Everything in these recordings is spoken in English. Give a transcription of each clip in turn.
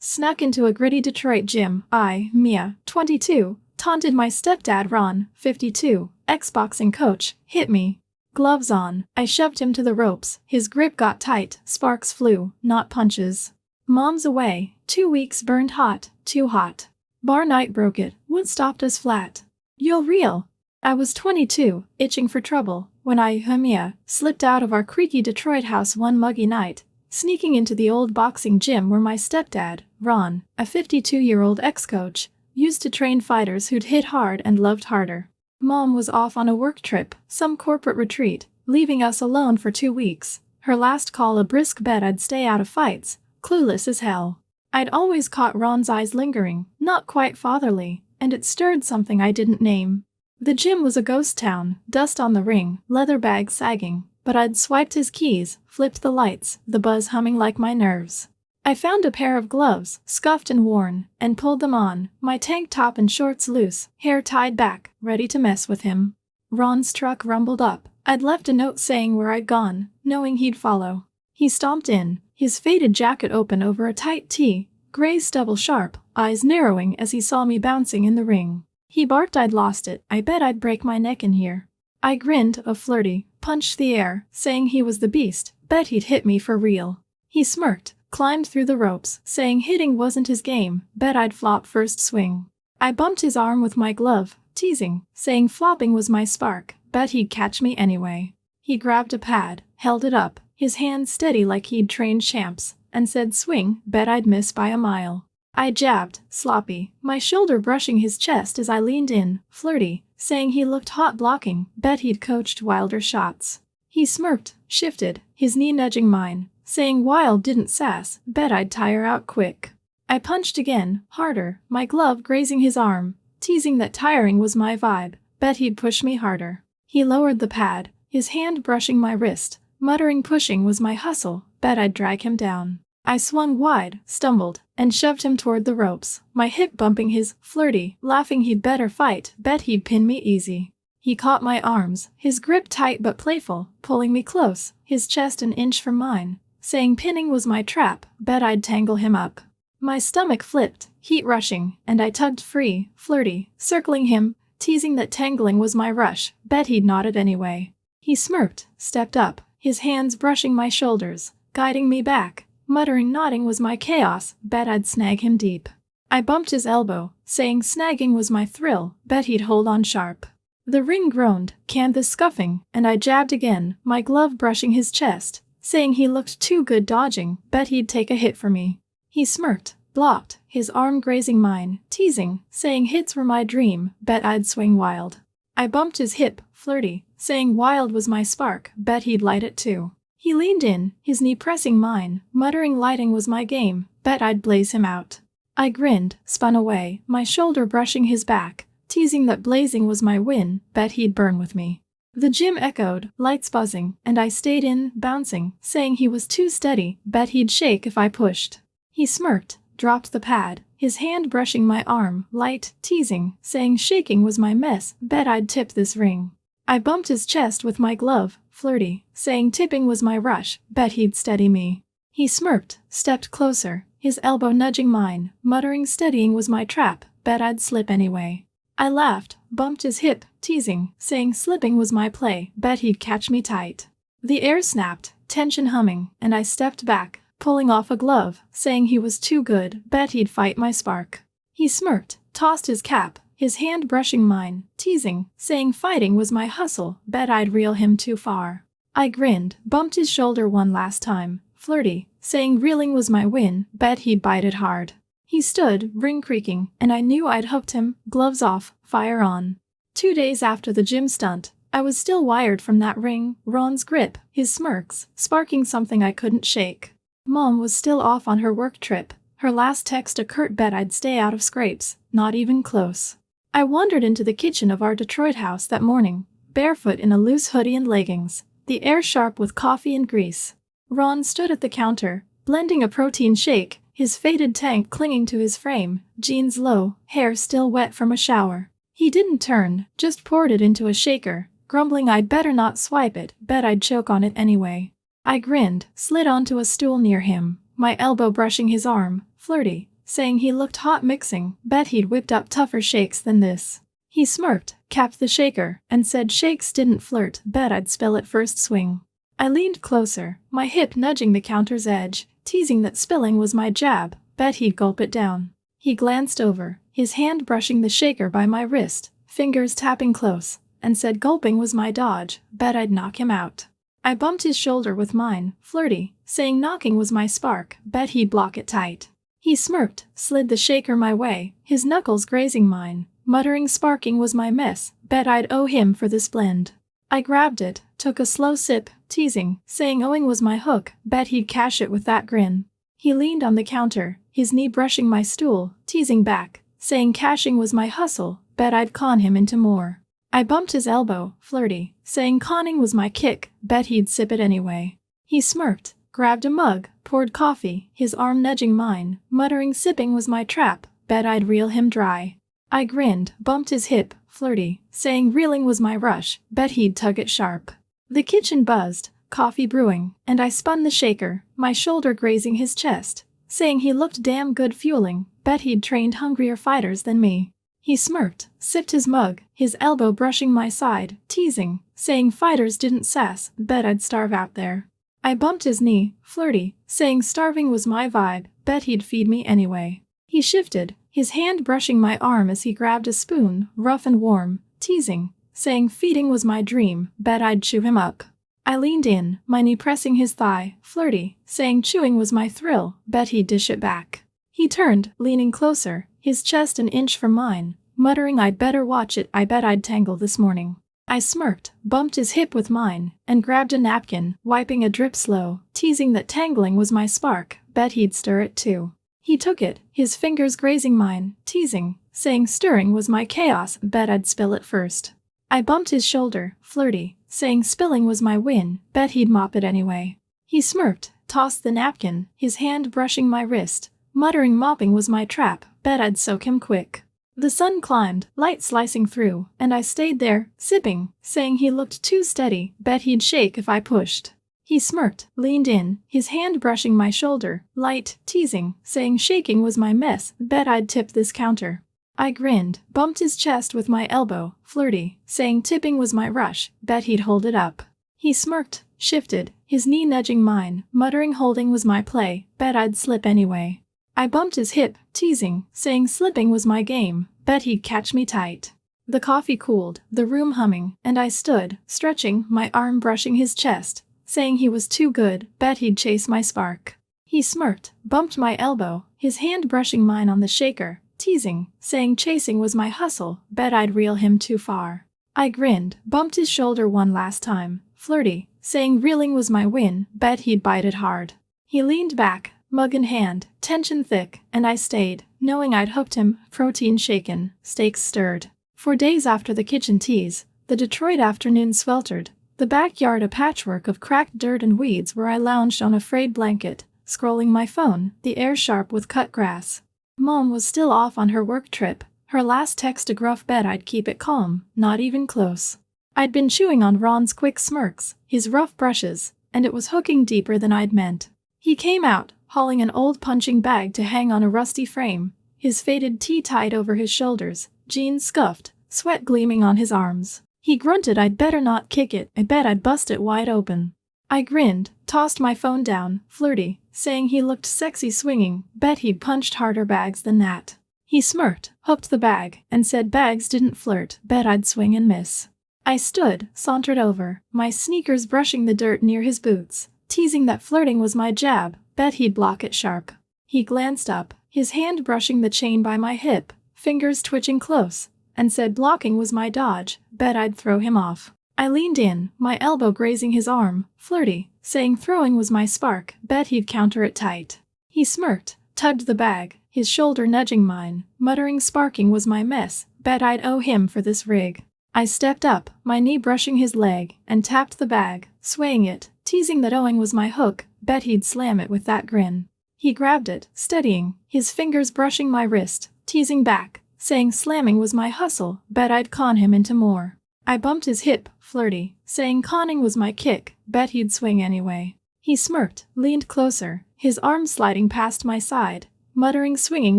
Snuck into a gritty Detroit gym. I, Mia, 22, taunted my stepdad Ron, 52, ex-boxing coach, hit me. Gloves on, I shoved him to the ropes. His grip got tight, sparks flew, not punches. Mom's away, 2 weeks burned hot, too hot. Bar night broke it, what stopped us flat? You'll reel. I was 22, itching for trouble, when I, Mia, slipped out of our creaky Detroit house one muggy night, sneaking into the old boxing gym where my stepdad, Ron, a 52-year-old ex-coach, used to train fighters who'd hit hard and loved harder. Mom was off on a work trip, some corporate retreat, leaving us alone for 2 weeks. Her last call a brisk bet I'd stay out of fights, clueless as hell. I'd always caught Ron's eyes lingering, not quite fatherly, and it stirred something I didn't name. The gym was a ghost town, dust on the ring, leather bags sagging, but I'd swiped his keys, flipped the lights, the buzz humming like my nerves. I found a pair of gloves, scuffed and worn, and pulled them on, my tank top and shorts loose, hair tied back, ready to mess with him. Ron's truck rumbled up. I'd left a note saying where I'd gone, knowing he'd follow. He stomped in, his faded jacket open over a tight tee, gray stubble sharp, eyes narrowing as he saw me bouncing in the ring. He barked I'd lost it, I bet I'd break my neck in here. I grinned, a flirty, punched the air, saying he was the beast, bet he'd hit me for real. He smirked, climbed through the ropes, saying hitting wasn't his game, bet I'd flop first swing. I bumped his arm with my glove, teasing, saying flopping was my spark, bet he'd catch me anyway. He grabbed a pad, held it up, his hand steady like he'd trained champs, and said swing, bet I'd miss by a mile. I jabbed, sloppy, my shoulder brushing his chest as I leaned in, flirty, saying he looked hot blocking, bet he'd coached wilder shots. He smirked, shifted, his knee nudging mine, saying Wild didn't sass, bet I'd tire out quick. I punched again, harder, my glove grazing his arm, teasing that tiring was my vibe, bet he'd push me harder. He lowered the pad, his hand brushing my wrist, muttering pushing was my hustle, bet I'd drag him down. I swung wide, stumbled, and shoved him toward the ropes, my hip bumping his, flirty, laughing he'd better fight, bet he'd pin me easy. He caught my arms, his grip tight but playful, pulling me close, his chest an inch from mine, saying pinning was my trap, bet I'd tangle him up. My stomach flipped, heat rushing, and I tugged free, flirty, circling him, teasing that tangling was my rush, bet he'd nod it anyway. He smirked, stepped up, his hands brushing my shoulders, guiding me back, muttering nodding was my chaos, bet I'd snag him deep. I bumped his elbow, saying snagging was my thrill, bet he'd hold on sharp. The ring groaned, canvas scuffing, and I jabbed again, my glove brushing his chest, saying he looked too good dodging, bet he'd take a hit for me. He smirked, blocked, his arm grazing mine, teasing, saying hits were my dream, bet I'd swing wild. I bumped his hip, flirty, saying wild was my spark, bet he'd light it too. He leaned in, his knee pressing mine, muttering lighting was my game, bet I'd blaze him out. I grinned, spun away, my shoulder brushing his back, teasing that blazing was my win, bet he'd burn with me. The gym echoed, lights buzzing, and I stayed in, bouncing, saying he was too steady, bet he'd shake if I pushed. He smirked, dropped the pad, his hand brushing my arm, light, teasing, saying shaking was my mess, bet I'd tip this ring. I bumped his chest with my glove, flirty, saying tipping was my rush, bet he'd steady me. He smirked, stepped closer, his elbow nudging mine, muttering steadying was my trap, bet I'd slip anyway. I laughed, bumped his hip, teasing, saying slipping was my play, bet he'd catch me tight. The air snapped, tension humming, and I stepped back, pulling off a glove, saying he was too good, bet he'd fight my spark. He smirked, tossed his cap, his hand brushing mine, teasing, saying fighting was my hustle, bet I'd reel him too far. I grinned, bumped his shoulder one last time, flirty, saying reeling was my win, bet he'd bite it hard. He stood, ring creaking, and I knew I'd hooked him, gloves off, fire on. 2 days after the gym stunt, I was still wired from that ring, Ron's grip, his smirks, sparking something I couldn't shake. Mom was still off on her work trip, her last text a curt bet I'd stay out of scrapes, not even close. I wandered into the kitchen of our Detroit house that morning, barefoot in a loose hoodie and leggings, the air sharp with coffee and grease. Ron stood at the counter, blending a protein shake, his faded tank clinging to his frame, jeans low, hair still wet from a shower. He didn't turn, just poured it into a shaker, grumbling I'd better not swipe it, bet I'd choke on it anyway. I grinned, slid onto a stool near him, my elbow brushing his arm, flirty, saying he looked hot mixing, bet he'd whipped up tougher shakes than this. He smirked, capped the shaker, and said shakes didn't flirt, bet I'd spill it first swing. I leaned closer, my hip nudging the counter's edge, teasing that spilling was my jab, bet he'd gulp it down. He glanced over, his hand brushing the shaker by my wrist, fingers tapping close, and said gulping was my dodge, bet I'd knock him out. I bumped his shoulder with mine, flirty, saying knocking was my spark, bet he'd block it tight. He smirked, slid the shaker my way, his knuckles grazing mine, muttering sparking was my mess, bet I'd owe him for this blend. I grabbed it, took a slow sip, teasing, saying owing was my hook, bet he'd cash it with that grin. He leaned on the counter, his knee brushing my stool, teasing back, saying cashing was my hustle, bet I'd con him into more. I bumped his elbow, flirty, saying conning was my kick, bet he'd sip it anyway. He smirked, grabbed a mug, poured coffee, his arm nudging mine, muttering sipping was my trap, bet I'd reel him dry. I grinned, bumped his hip, flirty, saying reeling was my rush, bet he'd tug it sharp. The kitchen buzzed, coffee brewing, and I spun the shaker, my shoulder grazing his chest, saying he looked damn good fueling, bet he'd trained hungrier fighters than me. He smirked, sipped his mug, his elbow brushing my side, teasing, saying fighters didn't sass, bet I'd starve out there. I bumped his knee, flirty, saying starving was my vibe, bet he'd feed me anyway. He shifted, his hand brushing my arm as he grabbed a spoon, rough and warm, teasing, saying feeding was my dream, bet I'd chew him up. I leaned in, my knee pressing his thigh, flirty, saying chewing was my thrill, bet he'd dish it back. He turned, leaning closer, his chest an inch from mine, muttering I'd better watch it, I bet I'd tangle this morning. I smirked, bumped his hip with mine, and grabbed a napkin, wiping a drip slow, teasing that tangling was my spark, bet he'd stir it too. He took it, his fingers grazing mine, teasing, saying stirring was my chaos, bet I'd spill it first. I bumped his shoulder, flirty, saying spilling was my win, bet he'd mop it anyway. He smirked, tossed the napkin, his hand brushing my wrist, muttering mopping was my trap, bet I'd soak him quick. The sun climbed, light slicing through, and I stayed there, sipping, saying he looked too steady, bet he'd shake if I pushed. He smirked, leaned in, his hand brushing my shoulder, light, teasing, saying shaking was my mess, bet I'd tip this counter. I grinned, bumped his chest with my elbow, flirty, saying tipping was my rush, bet he'd hold it up. He smirked, shifted, his knee nudging mine, muttering holding was my play, bet I'd slip anyway. I bumped his hip, teasing, saying slipping was my game, bet he'd catch me tight. The coffee cooled, the room humming, and I stood, stretching, my arm brushing his chest, saying he was too good, bet he'd chase my spark. He smirked, bumped my elbow, his hand brushing mine on the shaker, teasing, saying chasing was my hustle, bet I'd reel him too far. I grinned, bumped his shoulder one last time, flirty, saying reeling was my win, bet he'd bite it hard. He leaned back, mug in hand, tension thick, and I stayed, knowing I'd hooked him, protein shaken, steaks stirred. For days after the kitchen tease, the Detroit afternoon sweltered, the backyard a patchwork of cracked dirt and weeds where I lounged on a frayed blanket, scrolling my phone, the air sharp with cut grass. Mom was still off on her work trip, her last text a gruff bet I'd keep it calm, not even close. I'd been chewing on Ron's quick smirks, his rough brushes, and it was hooking deeper than I'd meant. He came out, hauling an old punching bag to hang on a rusty frame, his faded tee tied over his shoulders, jeans scuffed, sweat gleaming on his arms. He grunted I'd better not kick it, I bet I'd bust it wide open. I grinned, tossed my phone down, flirty, saying he looked sexy swinging, bet he'd punched harder bags than that. He smirked, hooked the bag, and said bags didn't flirt, bet I'd swing and miss. I stood, sauntered over, my sneakers brushing the dirt near his boots, teasing that flirting was my jab, bet he'd block it sharp. He glanced up, his hand brushing the chain by my hip, fingers twitching close, and said blocking was my dodge, bet I'd throw him off. I leaned in, my elbow grazing his arm, flirty, saying throwing was my spark, bet he'd counter it tight. He smirked, tugged the bag, his shoulder nudging mine, muttering sparking was my mess, bet I'd owe him for this rig. I stepped up, my knee brushing his leg, and tapped the bag, swaying it, teasing that owing was my hook, bet he'd slam it with that grin. He grabbed it, steadying, his fingers brushing my wrist, teasing back, saying slamming was my hustle, bet I'd con him into more. I bumped his hip, flirty, saying conning was my kick, bet he'd swing anyway. He smirked, leaned closer, his arm sliding past my side, muttering swinging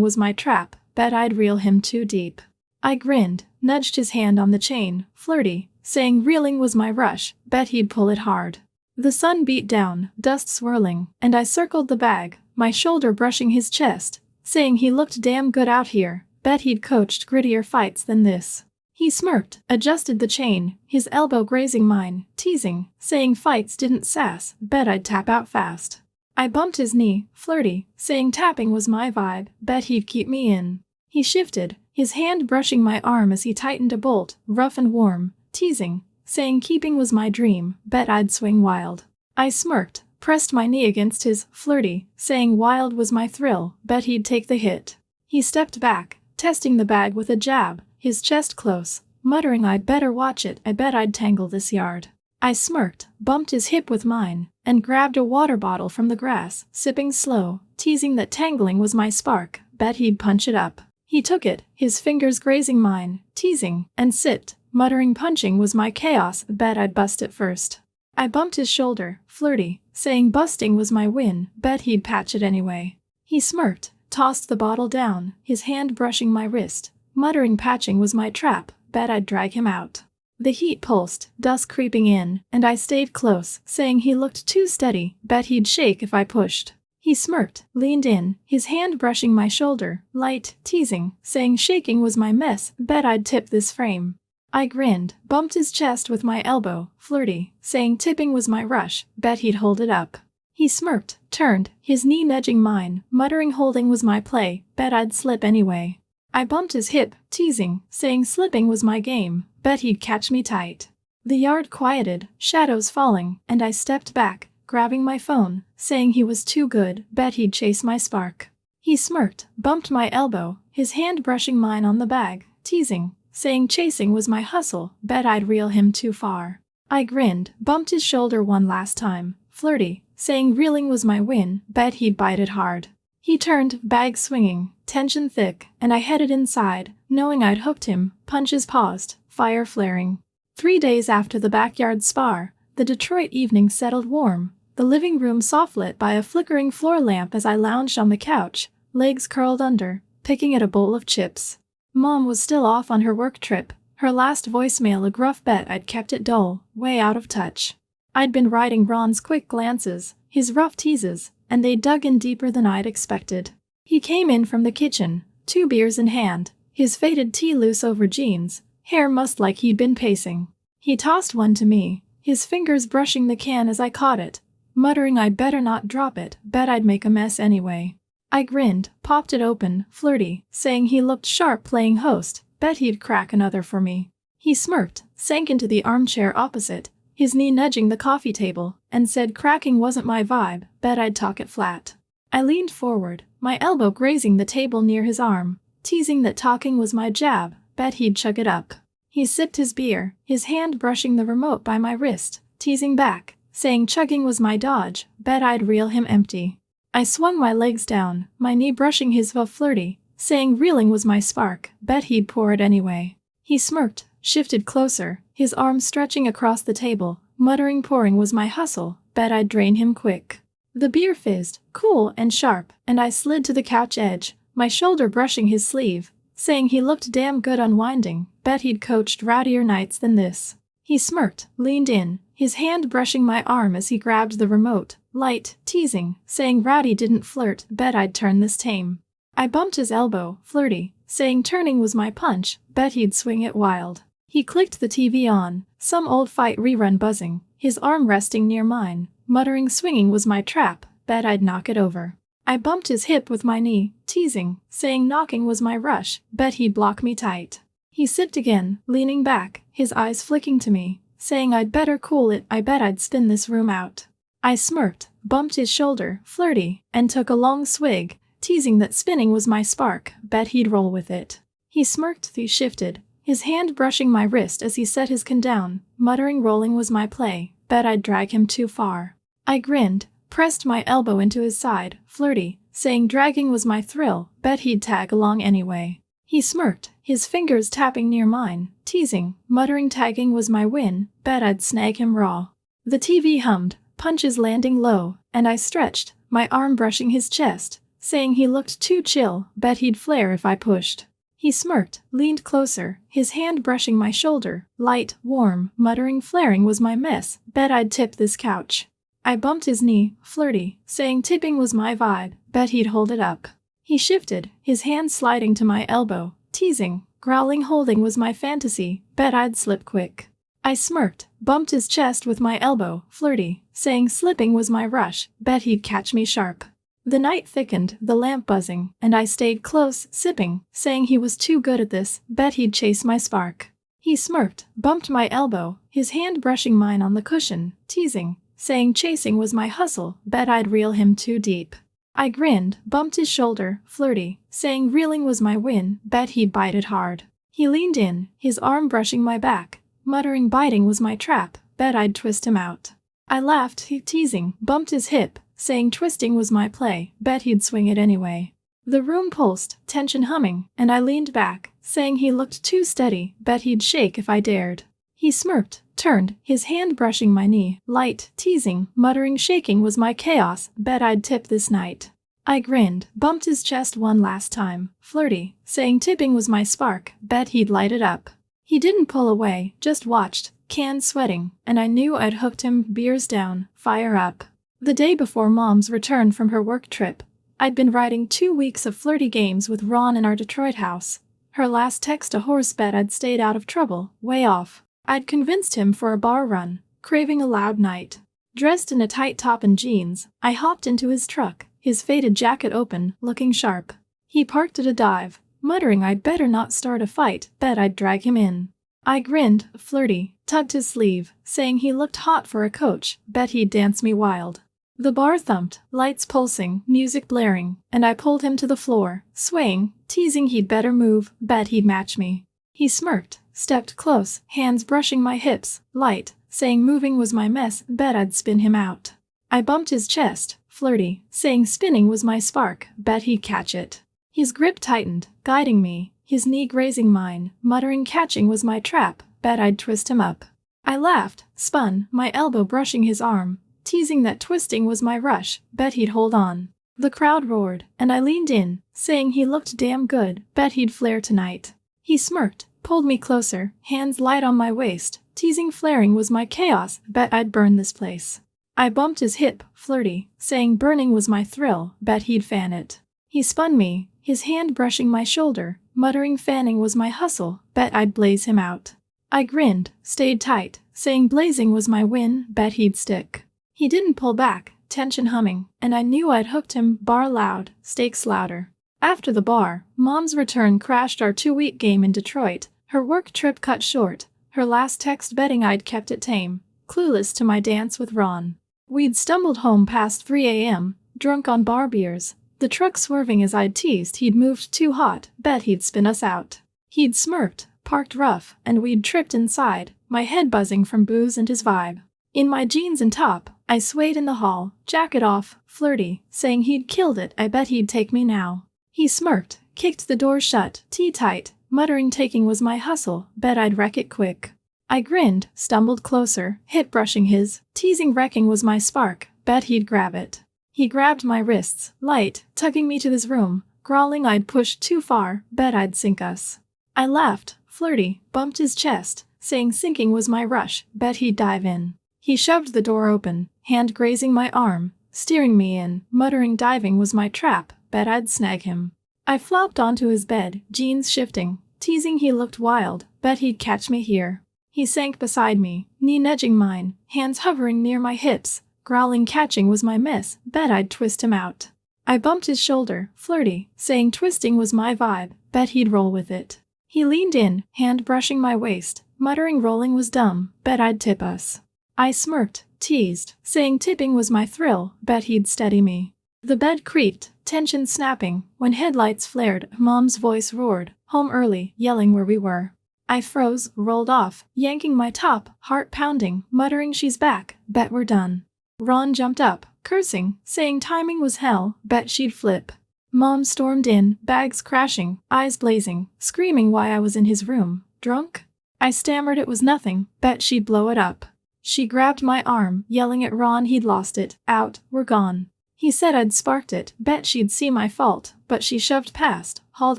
was my trap, bet I'd reel him too deep. I grinned, nudged his hand on the chain, flirty, saying reeling was my rush, bet he'd pull it hard. The sun beat down, dust swirling, and I circled the bag, my shoulder brushing his chest, saying he looked damn good out here, bet he'd coached grittier fights than this. He smirked, adjusted the chain, his elbow grazing mine, teasing, saying fights didn't sass, bet I'd tap out fast. I bumped his knee, flirty, saying tapping was my vibe, bet he'd keep me in. He shifted, his hand brushing my arm as he tightened a bolt, rough and warm, teasing, saying keeping was my dream, bet I'd swing wild. I smirked, pressed my knee against his, flirty, saying wild was my thrill, bet he'd take the hit. He stepped back, testing the bag with a jab, his chest close, muttering I'd better watch it, I bet I'd tangle this yard. I smirked, bumped his hip with mine, and grabbed a water bottle from the grass, sipping slow, teasing that tangling was my spark, bet he'd punch it up. He took it, his fingers grazing mine, teasing, and sipped, muttering punching was my chaos, bet I'd bust it first. I bumped his shoulder, flirty, saying busting was my win, bet he'd patch it anyway. He smirked, tossed the bottle down, his hand brushing my wrist, muttering patching was my trap, bet I'd drag him out. The heat pulsed, dusk creeping in, and I stayed close, saying he looked too steady, bet he'd shake if I pushed. He smirked, leaned in, his hand brushing my shoulder, light, teasing, saying shaking was my mess, bet I'd tip this frame. I grinned, bumped his chest with my elbow, flirty, saying tipping was my rush, bet he'd hold it up. He smirked, turned, his knee nudging mine, muttering holding was my play, bet I'd slip anyway. I bumped his hip, teasing, saying slipping was my game, bet he'd catch me tight. The yard quieted, shadows falling, and I stepped back, grabbing my phone, saying he was too good, bet he'd chase my spark. He smirked, bumped my elbow, his hand brushing mine on the bag, teasing, saying chasing was my hustle, bet I'd reel him too far. I grinned, bumped his shoulder one last time, flirty, saying reeling was my win, bet he'd bite it hard. He turned, bag swinging, tension thick, and I headed inside, knowing I'd hooked him, punches paused, fire flaring. 3 days after the backyard spar, the Detroit evening settled warm, the living room soft-lit by a flickering floor lamp as I lounged on the couch, legs curled under, picking at a bowl of chips. Mom was still off on her work trip, her last voicemail a gruff bet I'd kept it dull, way out of touch. I'd been riding Ron's quick glances, his rough teases, and they dug in deeper than I'd expected. He came in from the kitchen, 2 beers in hand, his faded tee loose over jeans, hair mussed like he'd been pacing. He tossed one to me, his fingers brushing the can as I caught it, muttering I'd better not drop it, bet I'd make a mess anyway. I grinned, popped it open, flirty, saying he looked sharp playing host, bet he'd crack another for me. He smirked, sank into the armchair opposite, his knee nudging the coffee table, and said cracking wasn't my vibe, bet I'd talk it flat. I leaned forward, my elbow grazing the table near his arm, teasing that talking was my jab, bet he'd chug it up. He sipped his beer, his hand brushing the remote by my wrist, teasing back, saying chugging was my dodge, bet I'd reel him empty. I swung my legs down, my knee brushing his flirty, saying reeling was my spark, bet he'd pour it anyway. He smirked, shifted closer, his arms stretching across the table, muttering pouring was my hustle, bet I'd drain him quick. The beer fizzed, cool and sharp, and I slid to the couch edge, my shoulder brushing his sleeve, saying he looked damn good unwinding, bet he'd coached rowdier nights than this. He smirked, leaned in, his hand brushing my arm as he grabbed the remote, light, teasing, saying rowdy didn't flirt, bet I'd turn this tame. I bumped his elbow, flirty, saying turning was my punch, bet he'd swing it wild. He clicked the TV on, some old fight rerun buzzing, his arm resting near mine, muttering swinging was my trap, bet I'd knock it over. I bumped his hip with my knee, teasing, saying knocking was my rush, bet he'd block me tight. He sipped again, leaning back, his eyes flicking to me, saying I'd better cool it, I bet I'd spin this room out. I smirked, bumped his shoulder, flirty, and took a long swig, teasing that spinning was my spark, bet he'd roll with it. He smirked, he shifted, his hand brushing my wrist as he set his can down, muttering rolling was my play, bet I'd drag him too far. I grinned, pressed my elbow into his side, flirty, saying dragging was my thrill, bet he'd tag along anyway. He smirked, his fingers tapping near mine, teasing, muttering tagging was my win, bet I'd snag him raw. The TV hummed, punches landing low, and I stretched, my arm brushing his chest, saying he looked too chill, bet he'd flare if I pushed. He smirked, leaned closer, his hand brushing my shoulder, light, warm, muttering flaring was my mess, bet I'd tip this couch. I bumped his knee, flirty, saying tipping was my vibe, bet he'd hold it up. He shifted, his hand sliding to my elbow, teasing, growling holding was my fantasy, bet I'd slip quick. I smirked, bumped his chest with my elbow, flirty, saying slipping was my rush, bet he'd catch me sharp. The night thickened, the lamp buzzing, and I stayed close, sipping, saying he was too good at this, bet he'd chase my spark. He smirked, bumped my elbow, his hand brushing mine on the cushion, teasing, saying chasing was my hustle, bet I'd reel him too deep. I grinned, bumped his shoulder, flirty, saying reeling was my win, bet he'd bite it hard. He leaned in, his arm brushing my back, muttering biting was my trap, bet I'd twist him out. I laughed, he teasing, bumped his hip, saying twisting was my play, bet he'd swing it anyway. The room pulsed, tension humming, and I leaned back, saying he looked too steady, bet he'd shake if I dared. He smirked, turned, his hand brushing my knee, light, teasing, muttering shaking was my chaos, bet I'd tip this night. I grinned, bumped his chest one last time, flirty, saying tipping was my spark, bet he'd light it up. He didn't pull away, just watched, canned sweating, and I knew I'd hooked him, beers down, fire up. The day before Mom's return from her work trip, I'd been riding 2 weeks of flirty games with Ron in our Detroit house. Her last text a horse bet I'd stayed out of trouble, way off. I'd convinced him for a bar run, craving a loud night. Dressed in a tight top and jeans, I hopped into his truck, his faded jacket open, looking sharp. He parked at a dive, muttering I'd better not start a fight, bet I'd drag him in. I grinned, flirty, tugged his sleeve, saying he looked hot for a coach, bet he'd dance me wild. The bar thumped, lights pulsing, music blaring, and I pulled him to the floor, swaying, teasing he'd better move, bet he'd match me. He smirked, stepped close, hands brushing my hips, light, saying moving was my mess, bet I'd spin him out. I bumped his chest, flirty, saying spinning was my spark, bet he'd catch it. His grip tightened, guiding me, his knee grazing mine, muttering catching was my trap, bet I'd twist him up. I laughed, spun, my elbow brushing his arm, teasing that twisting was my rush, bet he'd hold on. The crowd roared, and I leaned in, saying he looked damn good, bet he'd flare tonight. He smirked, pulled me closer, hands light on my waist, teasing flaring was my chaos, bet I'd burn this place. I bumped his hip, flirty, saying burning was my thrill, bet he'd fan it. He spun me, his hand brushing my shoulder, muttering fanning was my hustle, bet I'd blaze him out. I grinned, stayed tight, saying blazing was my win, bet he'd stick. He didn't pull back, tension humming, and I knew I'd hooked him, bar loud, stakes louder. After the bar, Mom's return crashed our 2-week game in Detroit, her work trip cut short, her last text betting I'd kept it tame, clueless to my dance with Ron. We'd stumbled home past 3 a.m., drunk on bar beers, the truck swerving as I'd teased he'd moved too hot, bet he'd spin us out. He'd smirked, parked rough, and we'd tripped inside, my head buzzing from booze and his vibe. In my jeans and top, I swayed in the hall, jacket off, flirty, saying he'd killed it, I bet he'd take me now. He smirked, kicked the door shut, tight, muttering taking was my hustle, bet I'd wreck it quick. I grinned, stumbled closer, hip brushing his, teasing wrecking was my spark, bet he'd grab it. He grabbed my wrists, light, tugging me to his room, growling I'd pushed too far, bet I'd sink us. I laughed, flirty, bumped his chest, saying sinking was my rush, bet he'd dive in. He shoved the door open, hand grazing my arm, steering me in, muttering diving was my trap, bet I'd snag him. I flopped onto his bed, jeans shifting, teasing he looked wild, bet he'd catch me here. He sank beside me, knee nudging mine, hands hovering near my hips, growling catching was my miss, bet I'd twist him out. I bumped his shoulder, flirty, saying twisting was my vibe, bet he'd roll with it. He leaned in, hand brushing my waist, muttering rolling was dumb, bet I'd tip us. I smirked, teased, saying tipping was my thrill, bet he'd steady me. The bed creaked, tension snapping, when headlights flared, Mom's voice roared, home early, yelling where we were. I froze, rolled off, yanking my top, heart pounding, muttering she's back, bet we're done. Ron jumped up, cursing, saying timing was hell, bet she'd flip. Mom stormed in, bags crashing, eyes blazing, screaming why I was in his room, drunk? I stammered it was nothing, bet she'd blow it up. She grabbed my arm, yelling at Ron he'd lost it, out, we're gone. He said I'd sparked it, bet she'd see my fault, but she shoved past, hauled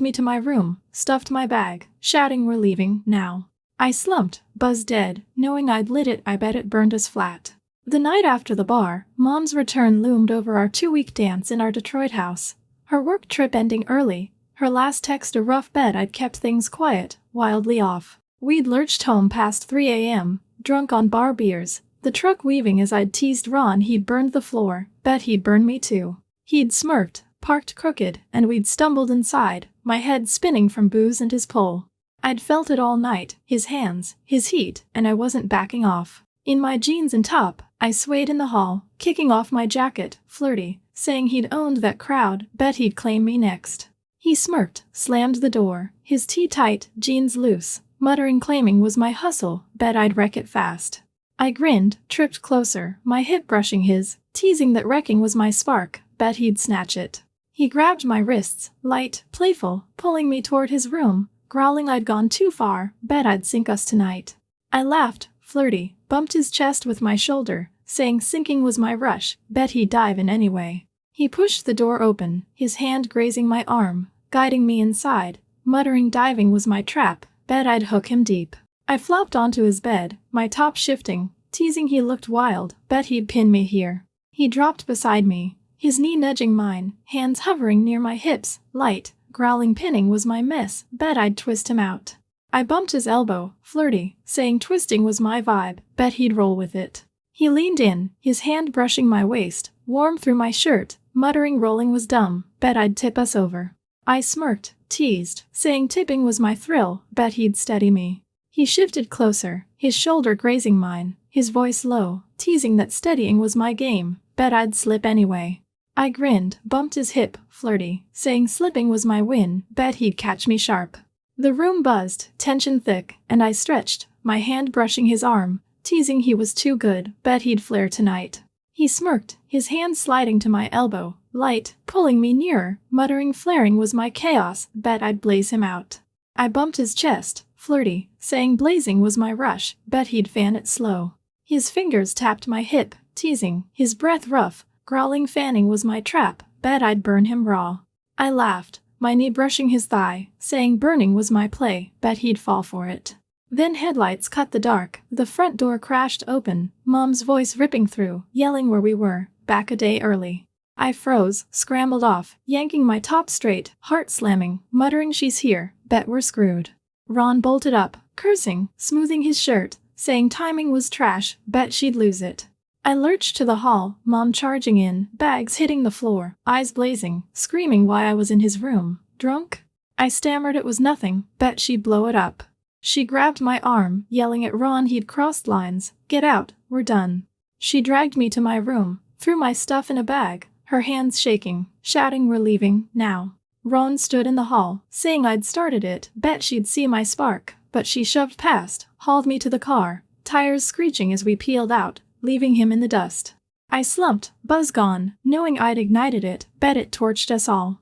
me to my room, stuffed my bag, shouting we're leaving now. I slumped, buzzed dead, knowing I'd lit it. I bet it burned us flat. The night after the bar, Mom's return loomed over our 2-week dance in our Detroit house. Her work trip ending early, her last text a rough bet I'd kept things quiet, wildly off. We'd lurched home past 3 a.m., drunk on bar beers, the truck weaving as I'd teased Ron he'd burned the floor, bet he'd burn me too. He'd smirked, parked crooked, and we'd stumbled inside, my head spinning from booze and his pull. I'd felt it all night, his hands, his heat, and I wasn't backing off. In my jeans and top, I swayed in the hall, kicking off my jacket, flirty, saying he'd owned that crowd, bet he'd claim me next. He smirked, slammed the door, his tee tight, jeans loose, muttering claiming was my hustle, bet I'd wreck it fast. I grinned, tripped closer, my hip brushing his, teasing that wrecking was my spark, bet he'd snatch it. He grabbed my wrists, light, playful, pulling me toward his room, growling I'd gone too far, bet I'd sink us tonight. I laughed, flirty, bumped his chest with my shoulder, saying sinking was my rush, bet he'd dive in anyway. He pushed the door open, his hand grazing my arm, guiding me inside, muttering diving was my trap, bet I'd hook him deep. I flopped onto his bed, my top shifting, teasing he looked wild, bet he'd pin me here. He dropped beside me, his knee nudging mine, hands hovering near my hips, light, growling pinning was my miss, bet I'd twist him out. I bumped his elbow, flirty, saying twisting was my vibe, bet he'd roll with it. He leaned in, his hand brushing my waist, warm through my shirt, muttering rolling was dumb, bet I'd tip us over. I smirked, teased, saying tipping was my thrill, bet he'd steady me. He shifted closer, his shoulder grazing mine, his voice low, teasing that steadying was my game, bet I'd slip anyway. I grinned, bumped his hip, flirty, saying slipping was my win, bet he'd catch me sharp. The room buzzed, tension thick, and I stretched, my hand brushing his arm, teasing he was too good, bet he'd flare tonight. He smirked, his hand sliding to my elbow, light, pulling me nearer, muttering flaring was my chaos, bet I'd blaze him out. I bumped his chest, flirty, saying blazing was my rush, bet he'd fan it slow. His fingers tapped my hip, teasing, his breath rough, growling fanning was my trap, bet I'd burn him raw. I laughed, my knee brushing his thigh, saying burning was my play, bet he'd fall for it. Then headlights cut the dark, the front door crashed open, Mom's voice ripping through, yelling where we were, back a day early. I froze, scrambled off, yanking my top straight, heart slamming, muttering she's here, bet we're screwed. Ron bolted up, cursing, smoothing his shirt, saying timing was trash, bet she'd lose it. I lurched to the hall, Mom charging in, bags hitting the floor, eyes blazing, screaming why I was in his room. Drunk? I stammered it was nothing, bet she'd blow it up. She grabbed my arm, yelling at Ron he'd crossed lines, get out, we're done. She dragged me to my room, threw my stuff in a bag, her hands shaking, shouting we're leaving, now. Ron stood in the hall, saying I'd started it, bet she'd see my spark, but she shoved past, hauled me to the car, tires screeching as we peeled out, leaving him in the dust. I slumped, buzz gone, knowing I'd ignited it, bet it torched us all.